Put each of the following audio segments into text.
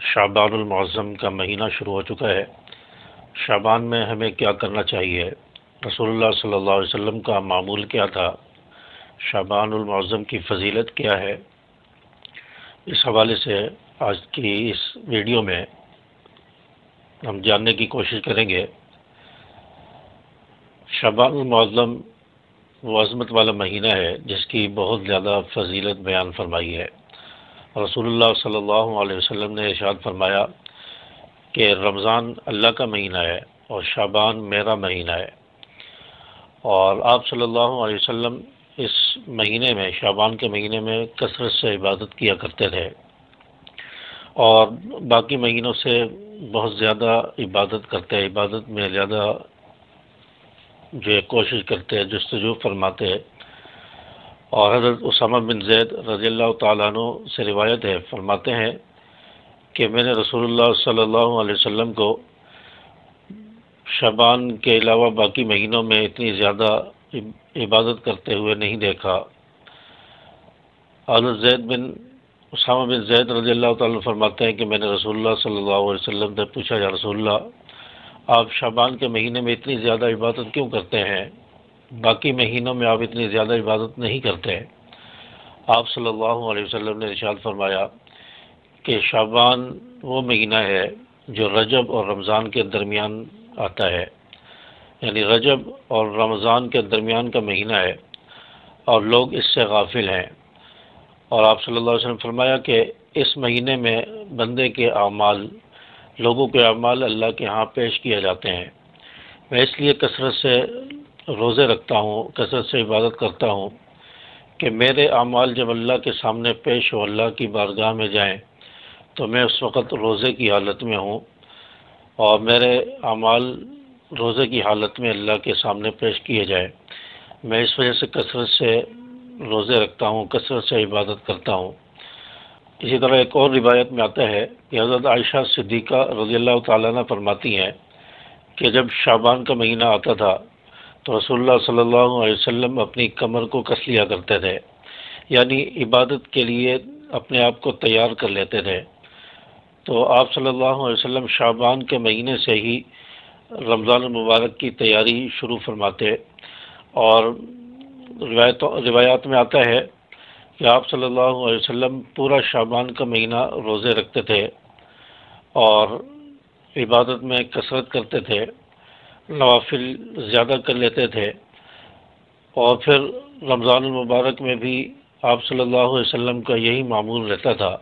شعبان المعظم کا مہینہ شروع ہو چکا ہے۔ شعبان میں ہمیں کیا کرنا چاہیے؟ رسول اللہ صلی اللہ علیہ وسلم کا معمول کیا تھا؟ شعبان المعظم کی فضیلت کیا ہے؟ اس حوالے سے آج کی اس ویڈیو میں ہم جاننے کی کوشش کریں گے۔ شعبان المعظم وہ عظمت والا مہینہ ہے جس کی بہت زیادہ فضیلت بیان فرمائی ہے۔ رسول اللہ صلی اللہ علیہ وسلم نے ارشاد فرمایا کہ رمضان اللہ کا مہینہ ہے اور شعبان میرا مہینہ ہے، اور آپ صلی اللہ علیہ وسلم اس مہینے میں، شعبان کے مہینے میں کثرت سے عبادت کیا کرتے تھے، اور باقی مہینوں سے بہت زیادہ عبادت کرتے، عبادت میں زیادہ جو ہے کوشش کرتے، جستجو فرماتے۔ اور حضرت اسامہ بن زید رضی اللہ تعالیٰ عنہ سے روایت ہے، فرماتے ہیں کہ میں نے رسول اللہ صلی اللہ علیہ وسلم کو شعبان کے علاوہ باقی مہینوں میں اتنی زیادہ عبادت کرتے ہوئے نہیں دیکھا۔ حضرت اسامہ بن زید رضی اللہ تعالیٰ فرماتے ہیں کہ میں نے رسول اللہ صلی اللہ علیہ وسلم سے پوچھا، یا رسول اللہ، آپ شعبان کے مہینے میں اتنی زیادہ عبادت کیوں کرتے ہیں؟ باقی مہینوں میں آپ اتنی زیادہ عبادت نہیں کرتے۔ آپ صلی اللہ علیہ وسلم نے ارشاد فرمایا کہ شعبان وہ مہینہ ہے جو رجب اور رمضان کے درمیان آتا ہے، یعنی رجب اور رمضان کے درمیان کا مہینہ ہے، اور لوگ اس سے غافل ہیں۔ اور آپ صلی اللہ علیہ وسلم فرمایا کہ اس مہینے میں بندے کے اعمال، لوگوں کے اعمال اللہ کے ہاں پیش کیے جاتے ہیں۔ میں اس لیے کثرت سے روزے رکھتا ہوں، کثرت سے عبادت کرتا ہوں کہ میرے اعمال جب اللہ کے سامنے پیش ہو، اللہ کی بارگاہ میں جائیں، تو میں اس وقت روزے کی حالت میں ہوں، اور میرے اعمال روزے کی حالت میں اللہ کے سامنے پیش کیے جائیں۔ میں اس وجہ سے کثرت سے روزے رکھتا ہوں، کثرت سے عبادت کرتا ہوں۔ اسی طرح ایک اور روایت میں آتا ہے کہ حضرت عائشہ صدیقہ رضی اللہ تعالیٰ عنہ فرماتی ہیں کہ جب شعبان کا مہینہ آتا تھا تو رسول اللہ صلی اللہ علیہ وسلم اپنی کمر کو کس لیا کرتے تھے، یعنی عبادت کے لیے اپنے آپ کو تیار کر لیتے تھے۔ تو آپ صلی اللہ علیہ وسلم شعبان کے مہینے سے ہی رمضان المبارک کی تیاری شروع فرماتے، اور روایات میں آتا ہے کہ آپ صلی اللہ علیہ وسلم پورا شعبان کا مہینہ روزے رکھتے تھے اور عبادت میں کثرت کرتے تھے، نوافل زیادہ کر لیتے تھے، اور پھر رمضان المبارک میں بھی آپ صلی اللہ علیہ وسلم کا یہی معمول رہتا تھا۔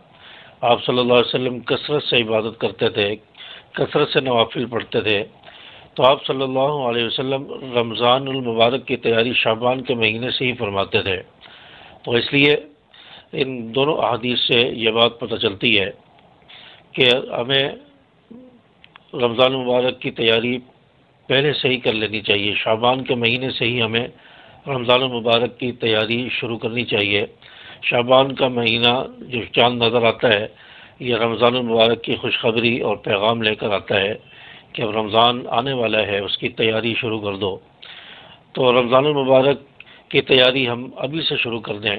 آپ صلی اللہ علیہ وسلم کثرت سے عبادت کرتے تھے، کثرت سے نوافل پڑھتے تھے۔ تو آپ صلی اللہ علیہ وسلم رمضان المبارک کی تیاری شعبان کے مہینے سے ہی فرماتے تھے۔ تو اس لیے ان دونوں احادیث سے یہ بات پتہ چلتی ہے کہ ہمیں رمضان المبارک کی تیاری پہلے سے ہی کر لینی چاہیے، شعبان کے مہینے سے ہی ہمیں رمضان المبارک کی تیاری شروع کرنی چاہیے۔ شعبان کا مہینہ جو چاند نظر آتا ہے، یہ رمضان المبارک کی خوشخبری اور پیغام لے کر آتا ہے کہ اب رمضان آنے والا ہے، اس کی تیاری شروع کر دو۔ تو رمضان المبارک کی تیاری ہم ابھی سے شروع کر دیں،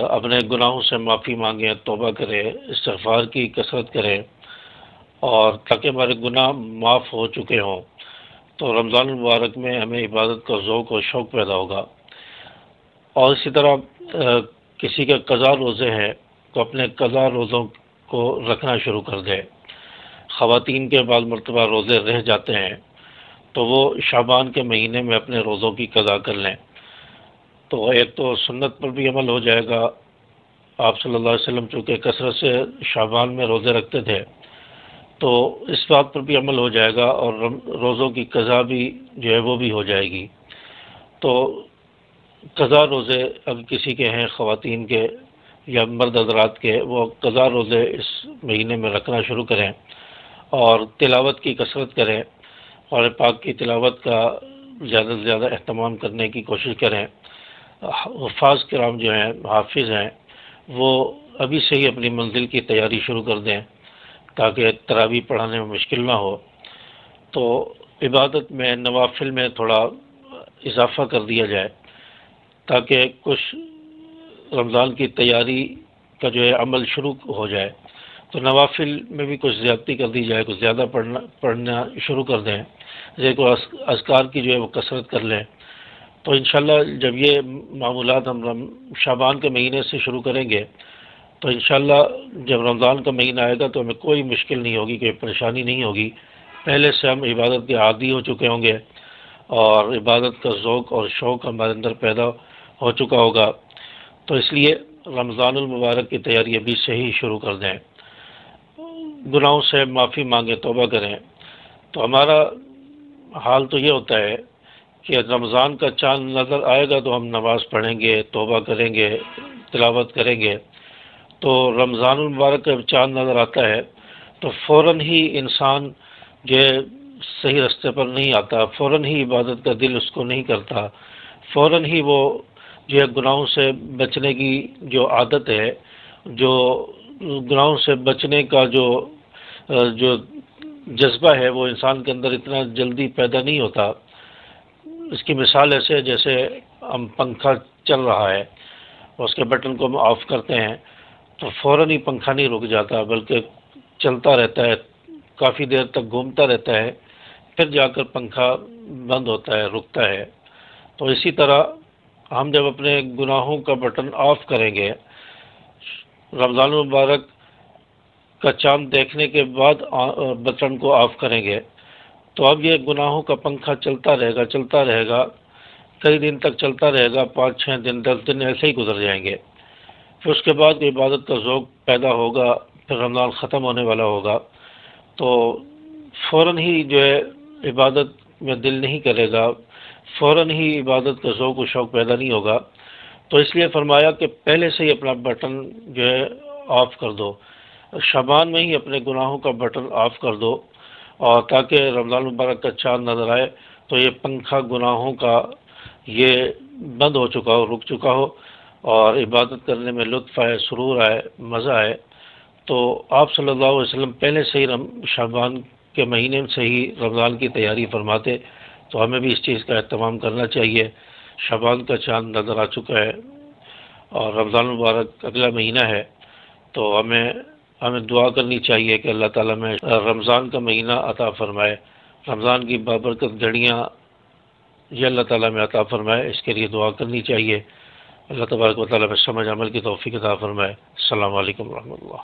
اپنے گناہوں سے معافی مانگیں، توبہ کریں، استغفار کی کثرت کریں، اور تاکہ ہمارے گناہ معاف ہو چکے ہوں، تو رمضان المبارک میں ہمیں عبادت کا ذوق اور شوق پیدا ہوگا۔ اور اسی طرح کسی کے قضا روزے ہیں تو اپنے قضا روزوں کو رکھنا شروع کر دے۔ خواتین کے بعض مرتبہ روزے رہ جاتے ہیں تو وہ شعبان کے مہینے میں اپنے روزوں کی قضا کر لیں، تو ایک تو سنت پر بھی عمل ہو جائے گا۔ آپ صلی اللہ علیہ وسلم چونکہ کثرت سے شعبان میں روزے رکھتے تھے، تو اس بات پر بھی عمل ہو جائے گا، اور روزوں کی قضا بھی جو ہے وہ بھی ہو جائے گی۔ تو قضا روزے اگر کسی کے ہیں، خواتین کے یا مرد حضرات کے، وہ قضا روزے اس مہینے میں رکھنا شروع کریں، اور تلاوت کی کثرت کریں، قرآن پاک کی تلاوت کا زیادہ سے زیادہ اہتمام کرنے کی کوشش کریں۔ حفاظ کرام جو ہیں، حافظ ہیں، وہ ابھی سے ہی اپنی منزل کی تیاری شروع کر دیں تاکہ تراویح پڑھانے میں مشکل نہ ہو۔ تو عبادت میں، نوافل میں تھوڑا اضافہ کر دیا جائے تاکہ کچھ رمضان کی تیاری کا جو ہے عمل شروع ہو جائے۔ تو نوافل میں بھی کچھ زیادتی کر دی جائے، کچھ زیادہ پڑھنا شروع کر دیں، جیسے کوئی اذکار کی جو ہے وہ کثرت کر لیں. تو انشاءاللہ جب یہ معمولات ہم شعبان کے مہینے سے شروع کریں گے تو انشاءاللہ جب رمضان کا مہینہ آئے گا تو ہمیں کوئی مشکل نہیں ہوگی، کوئی پریشانی نہیں ہوگی. پہلے سے ہم عبادت کے عادی ہو چکے ہوں گے اور عبادت کا ذوق اور شوق ہمارے اندر پیدا ہو چکا ہوگا. تو اس لیے رمضان المبارک کی تیاری ابھی سے ہی شروع کر دیں، گناہوں سے معافی مانگیں، توبہ کریں. تو ہمارا حال تو یہ ہوتا ہے کہ رمضان کا چاند نظر آئے گا تو ہم نماز پڑھیں گے، توبہ کریں گے، تلاوت کریں گے. تو رمضان المبارک کا چاند نظر آتا ہے تو فوراً ہی انسان جو ہے صحیح راستے پر نہیں آتا، فوراً ہی عبادت کا دل اس کو نہیں کرتا، فوراً ہی وہ جو ہے گناہوں سے بچنے کی جو عادت ہے، جو گناہوں سے بچنے کا جو جذبہ ہے وہ انسان کے اندر اتنا جلدی پیدا نہیں ہوتا. اس کی مثال ایسے ہے جیسے ہم پنکھا چل رہا ہے، اس کے بٹن کو ہم آف کرتے ہیں تو فوراً ہی پنکھا نہیں رک جاتا بلکہ چلتا رہتا ہے، کافی دیر تک گھومتا رہتا ہے، پھر جا کر پنکھا بند ہوتا ہے، رکتا ہے. تو اسی طرح ہم جب اپنے گناہوں کا بٹن آف کریں گے، رمضان المبارک کا چاند دیکھنے کے بعد بٹن کو آف کریں گے تو اب یہ گناہوں کا پنکھا چلتا رہے گا، کئی دن تک چلتا رہے گا، 5-6 دن 10 دن ایسے ہی گزر جائیں گے. پھر اس کے بعد عبادت کا ذوق پیدا ہوگا، پھر رمضان ختم ہونے والا ہوگا تو فوراً ہی جو ہے عبادت میں دل نہیں کرے گا، فوراً ہی عبادت کا ذوق و شوق پیدا نہیں ہوگا. تو اس لیے فرمایا کہ پہلے سے ہی اپنا بٹن جو ہے آف کر دو، شعبان میں ہی اپنے گناہوں کا بٹن آف کر دو، اور تاکہ رمضان المبارک کا چاند نظر آئے تو یہ پنکھا گناہوں کا یہ بند ہو چکا ہو، رک چکا ہو، اور عبادت کرنے میں لطف آئے، سرور آئے، مزہ آئے. تو آپ صلی اللہ علیہ وسلم پہلے سے ہی شعبان کے مہینے سے ہی رمضان کی تیاری فرماتے. تو ہمیں بھی اس چیز کا اہتمام کرنا چاہیے. شعبان کا چاند نظر آ چکا ہے اور رمضان المبارک اگلا مہینہ ہے، تو ہمیں دعا کرنی چاہیے کہ اللہ تعالیٰ میں رمضان کا مہینہ عطا فرمائے، رمضان کی بابرکت گھڑیاں یہ اللہ تعالیٰ میں عطا فرمائے. اس کے لیے دعا کرنی چاہیے. اللہ تبارک و تعالیٰ میں سمجھ عمل کی توفیق عطا فرمائے. السلام علیکم ورحمۃ اللہ.